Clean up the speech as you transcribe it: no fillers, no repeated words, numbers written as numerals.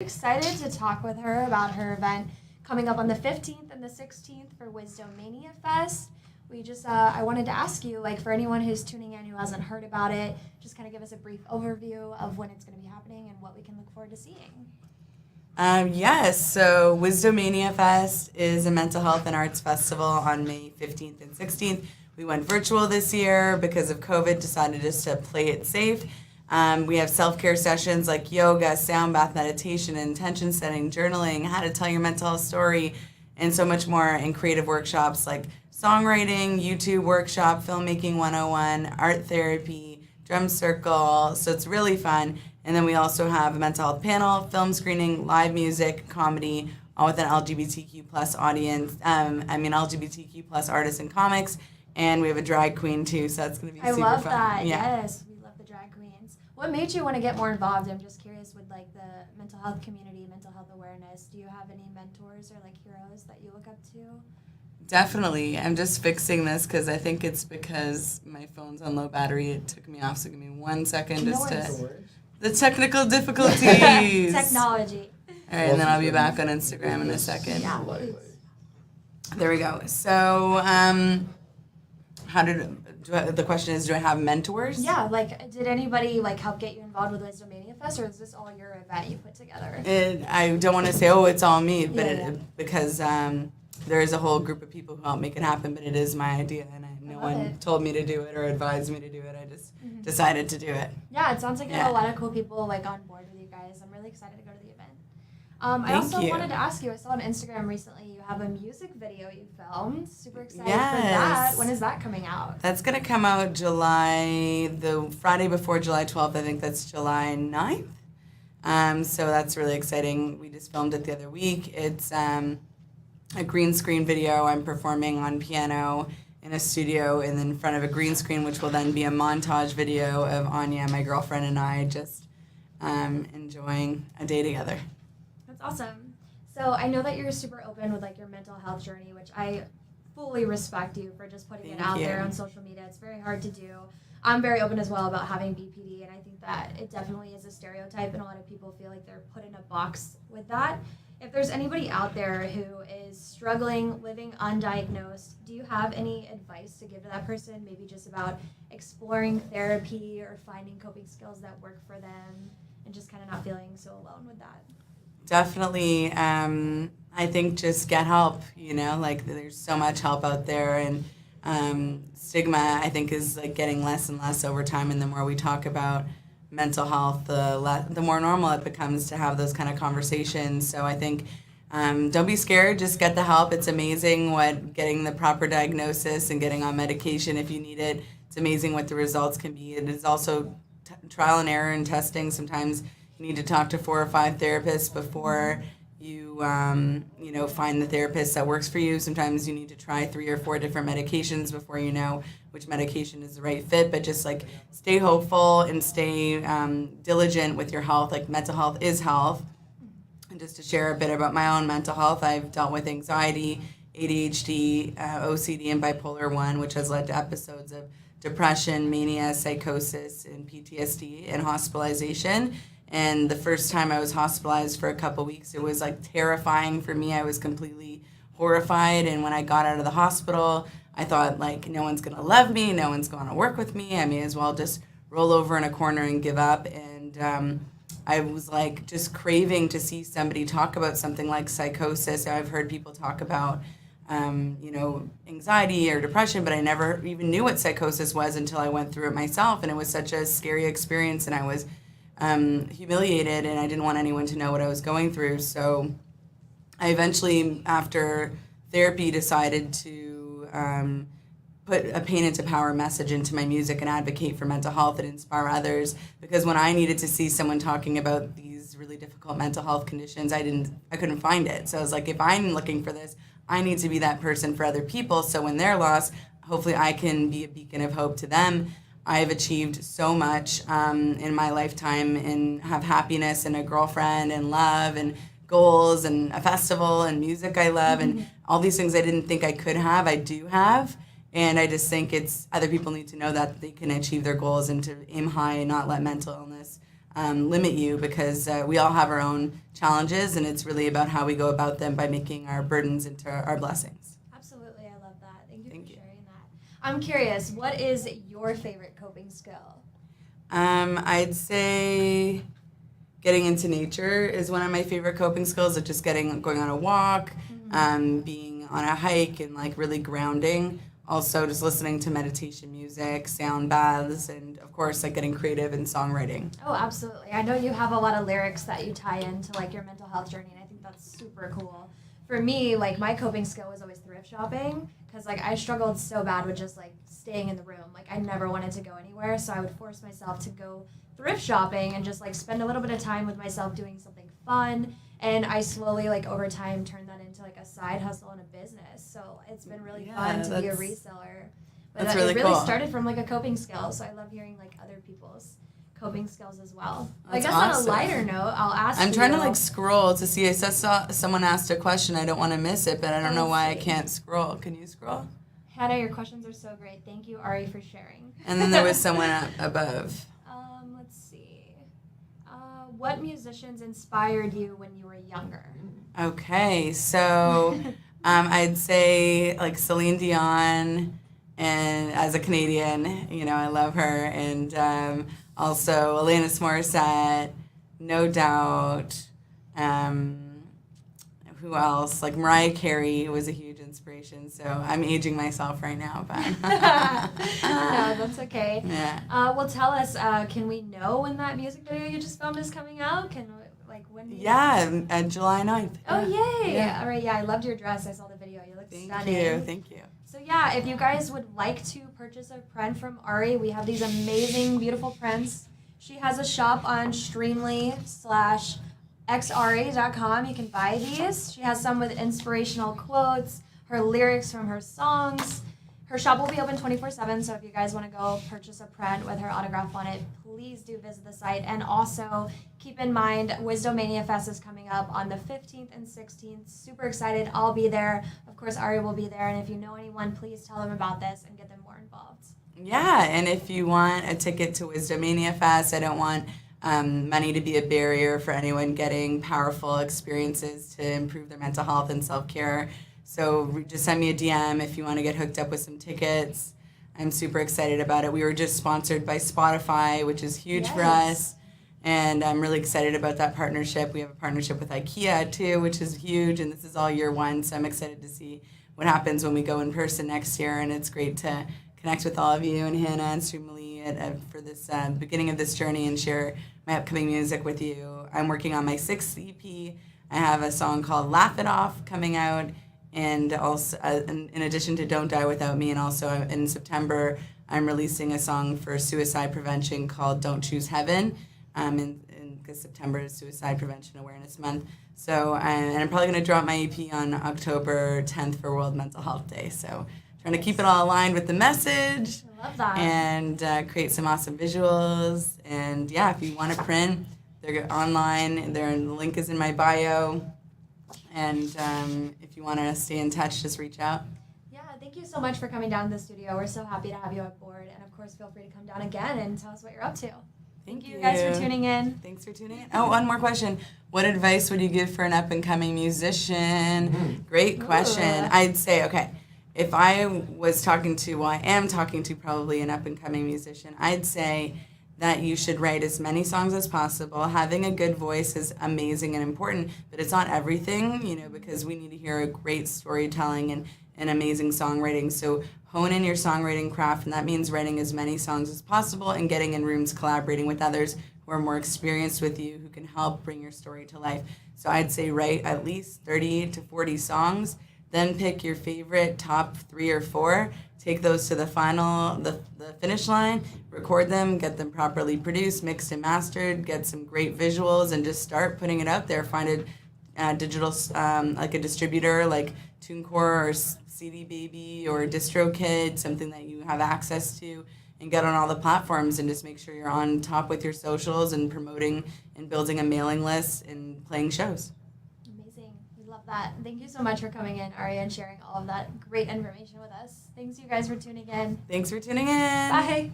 Excited to talk with her about her event coming up on the 15th and the 16th for Wisdomania Fest. I wanted to ask you, like, for anyone who's tuning in who hasn't heard about it, just kind of give us a brief overview of when it's going to be happening and what we can look forward to seeing. Yes, so Wisdomania Fest is a mental health and arts festival on May 15th and 16th. We went virtual this year because of COVID, decided just to play it safe. We have self-care sessions like yoga, sound bath meditation, intention setting, journaling, how to tell your mental health story, and so much more, and creative workshops like songwriting, YouTube workshop, filmmaking 101, art therapy, drum circle, so it's really fun. And then we also have a mental health panel, film screening, live music, comedy, all with an LGBTQ plus audience, LGBTQ plus artists and comics, and we have a drag queen too, so that's going to be super fun. I love that, yes. We love the drag queens. What made you want to get more involved? I'm just curious with like the mental health community, mental health awareness. Do you have any mentors or like heroes that you look up to? Definitely. I'm just fixing this because I think it's because my phone's on low battery. It took me off, so give me 1 second the technical difficulties. Technology. All right, and then I'll be back on Instagram in a second. Yeah. There we go. So, the question is, do I have mentors? Yeah, like, did anybody like help get you involved with Wisdomania Fest, or is this all your event you put together? I don't want to say, it's all me, but because there is a whole group of people who help make it happen, but it is my idea, and no one told me to do it or advised me to do it. I just decided to do it. Yeah, it sounds like you have a lot of cool people like on board with you guys. I'm really excited to go to the event. I also wanted to ask you, I saw on Instagram recently you have a music video you filmed. Super excited for that. When is that coming out? That's going to come out the Friday before July 12th. I think that's July 9th. So that's really exciting. We just filmed it the other week. It's a green screen video. I'm performing on piano in a studio and in front of a green screen, which will then be a montage video of Anya, my girlfriend, and I just enjoying a day together. That's awesome. So I know that you're super open with like your mental health journey, which I fully respect you for just putting it out there on social media. It's very hard to do. I'm very open as well about having BPD, and I think that it definitely is a stereotype, and a lot of people feel like they're put in a box with that. If there's anybody out there who is struggling, living undiagnosed, do you have any advice to give to that person? Maybe just about exploring therapy or finding coping skills that work for them and just kind of not feeling so alone with that? Definitely. I think just get help, like there's so much help out there, and stigma, I think, is like getting less and less over time, and the more we talk about mental health, the more normal it becomes to have those kind of conversations. So I think don't be scared, just get the help. It's amazing what getting the proper diagnosis and getting on medication if you need it. It's amazing what the results can be. It is also trial and error and testing. Sometimes you need to talk to 4 or 5 therapists before you find the therapist that works for you. Sometimes you need to try 3 or 4 different medications before you know which medication is the right fit. But just like stay hopeful and stay diligent with your health. Like mental health is health. And just to share a bit about my own mental health, I've dealt with anxiety, ADHD, OCD, and bipolar 1, which has led to episodes of depression, mania, psychosis, and PTSD, and hospitalization. And the first time I was hospitalized for a couple weeks, it was like terrifying for me. I was completely horrified. And when I got out of the hospital, I thought like no one's gonna love me, no one's gonna work with me. I may as well just roll over in a corner and give up. And I was like just craving to see somebody talk about something like psychosis. I've heard people talk about anxiety or depression, but I never even knew what psychosis was until I went through it myself. And it was such a scary experience, and I was humiliated, and I didn't want anyone to know what I was going through. So I eventually, after therapy, decided to put a Pain into Power message into my music and advocate for mental health and inspire others. Because when I needed to see someone talking about these really difficult mental health conditions, I couldn't find it. So I was like, if I'm looking for this, I need to be that person for other people. So when they're lost, hopefully I can be a beacon of hope to them. I've achieved so much in my lifetime, and have happiness and a girlfriend and love and goals and a festival and music I love, and all these things I didn't think I could have, I do have. And I just think other people need to know that they can achieve their goals and to aim high and not let mental illness limit you, because we all have our own challenges, and it's really about how we go about them by making our burdens into our blessings. Absolutely, I love that. Thank you Thank for you. sharing that. I'm curious, what is your favorite coping skill? I'd say getting into nature is one of my favorite coping skills. Of just going on a walk, being on a hike, and like really grounding. Also, just listening to meditation music, sound baths, and of course, like getting creative in songwriting. Oh, absolutely. I know you have a lot of lyrics that you tie into like your mental health journey, and I think that's super cool. For me, like my coping skill was always thrift shopping, because like I struggled so bad with just like staying in the room. Like I never wanted to go anywhere, so I would force myself to go thrift shopping and just like spend a little bit of time with myself doing something fun. And I slowly, like over time, turned that into like a side hustle and a business. So it's been really fun to be a reseller. But that's really it really cool. started from like a coping skill. So I love hearing like other people's coping skills as well. That's I guess awesome. On a lighter note, I'll ask I'm you. trying to like scroll to see. I saw someone asked a question. I don't want to miss it, but I don't know why I can't scroll. Can you scroll? Hannah, your questions are so great. Thank you, Ari, for sharing. And then there was someone above. Let's see. What musicians inspired you when you were younger? Okay, so I'd say like Celine Dion, and as a Canadian, you know, I love her, and also Alanis Morissette, no doubt. Who else? Like Mariah Carey was a huge inspiration. So I'm aging myself right now, but no, that's okay. Yeah. Well, tell us. Can we know when that music video you just filmed is coming out? When? Yeah, July 9th. Oh, yay! Yeah. All right. Yeah, I loved your dress. I saw the video. You look stunning. Thank you. So yeah, if you guys would like to purchase a print from Ari, we have these amazing, beautiful prints. She has a shop on Streamly/X.Ari.com. You can buy these. She has some with inspirational quotes, her lyrics from her songs. Her shop will be open 24/7, so if you guys want to go purchase a print with her autograph on it, please do visit the site. And also, keep in mind, Wisdomania Fest is coming up on the 15th and 16th. Super excited. I'll be there. Of course, Ari will be there. And if you know anyone, please tell them about this and get them more involved. Yeah, and if you want a ticket to Wisdomania Fest, I don't want money to be a barrier for anyone getting powerful experiences to improve their mental health and self-care. So just send me a DM if you want to get hooked up with some tickets. I'm super excited about it. We were just sponsored by Spotify, which is huge for us. And I'm really excited about that partnership. We have a partnership with IKEA, too, which is huge. And this is all year one. So I'm excited to see what happens when we go in person next year. And it's great to connect with all of you and Hannah and Streamly for this beginning of this journey and share my upcoming music with you. I'm working on my 6th EP. I have a song called Laugh It Off coming out. And also, in addition to Don't Die Without Me, and also in September, I'm releasing a song for suicide prevention called Don't Choose Heaven, because September is Suicide Prevention Awareness Month. So, and I'm probably going to drop my EP on October 10th for World Mental Health Day. So, trying to keep it all aligned with the message. I love that. And create some awesome visuals. And yeah, if you want to print, they're online. The link is in my bio. And if you want to stay in touch, just reach out. Yeah, thank you so much for coming down to the studio. We're so happy to have you on board. And, of course, feel free to come down again and tell us what you're up to. Thank you guys for tuning in. Thanks for tuning in. Oh, one more question. What advice would you give for an up-and-coming musician? Great question. I'd say, okay, if I was talking to, well, I am talking to probably an up-and-coming musician, I'd say that you should write as many songs as possible. Having a good voice is amazing and important, but it's not everything, you know, because we need to hear a great storytelling and amazing songwriting. So hone in your songwriting craft, and that means writing as many songs as possible and getting in rooms collaborating with others who are more experienced with you, who can help bring your story to life. So I'd say write at least 30 to 40 songs, then pick your favorite top 3 or 4, take those to the finish line, record them, get them properly produced, mixed and mastered, get some great visuals, and just start putting it out there. Find a digital, like a distributor like TuneCore or CD Baby or DistroKid, something that you have access to, and get on all the platforms and just make sure you're on top with your socials and promoting and building a mailing list and playing shows. Amazing. We love that. Thank you so much for coming in, Ari, and sharing all of that great information with us. Thanks, you guys, for tuning in. Thanks for tuning in. Bye.